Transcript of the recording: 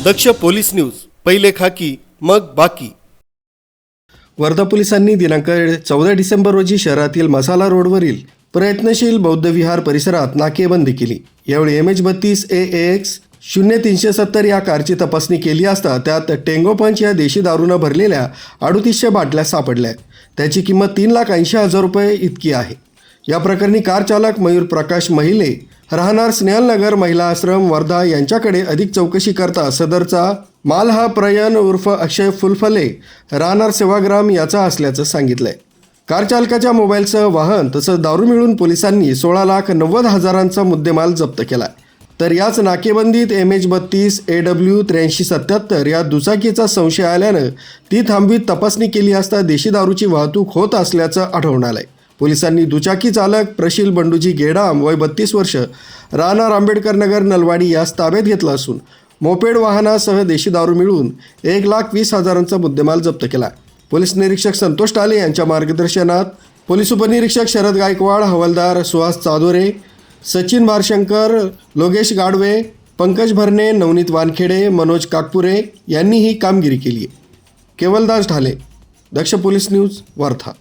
दक्ष police news, पहिले खाकी मग बाकी। वर्धा पोलिसांनी दिनांक 14 डिसेंबर रोजी शहरातील मसाला रोडवरील प्रयत्नशील बौद्ध विहार परिसरात नाकेबंदी केली। यावेळी MH32 AAX 0370 या कारची तपासणी केली असता त्यात टेंगो पंच या देशी दारूनं भरलेल्या 3800 बाटल्या सापडल्या। त्याची किंमत 3,80,000 रुपये इतकी आहे। या प्रकरणी कार चालक मयूर प्रकाश महिले राहणार स्नेहलनगर महिला आश्रम वर्धा यांच्याकडे अधिक चौकशी करता सदरचा माल हा प्रयन उर्फ अक्षय फुलफले राहणार सेवाग्राम याचा असल्याचं सांगितलंय। कार चालकाच्या मोबाईलसह वाहन तसंच दारू मिळून पोलिसांनी 16,90,000चा मुद्देमाल जप्त केला। तर याच नाकेबंदीत MH32 AW 8377 या दुचाकीचा संशय आल्यानं ती थांबवीत तपासणी केली असता देशी दारूची वाहतूक होत असल्याचं आढळून आलंय। पोलिसांनी दुचाकी चालक प्रशील बंडूजी गेडाम वय 32 वर्ष राहणार आंबेडकर नगर नलवाडी यास ताब्यात घेतला असून मोपेड वाहनासह देशी दारू मिळून 1,20,000चा मुद्देमाल जप्त केला। पोलीस निरीक्षक संतोष टाले यांच्या मार्गदर्शनात पोलीस उपनिरीक्षक शरद गायकवाड, हवालदार सुहास चादोरे, सचिन भारशंकर, लोकेश गाडवे, पंकज भरणे, नवनीत वानखेडे, मनोज काकपुरे यांनी ही कामगिरी केली आहे। केवलदास ढाले, दक्ष पोलीस न्यूज, वर्धा।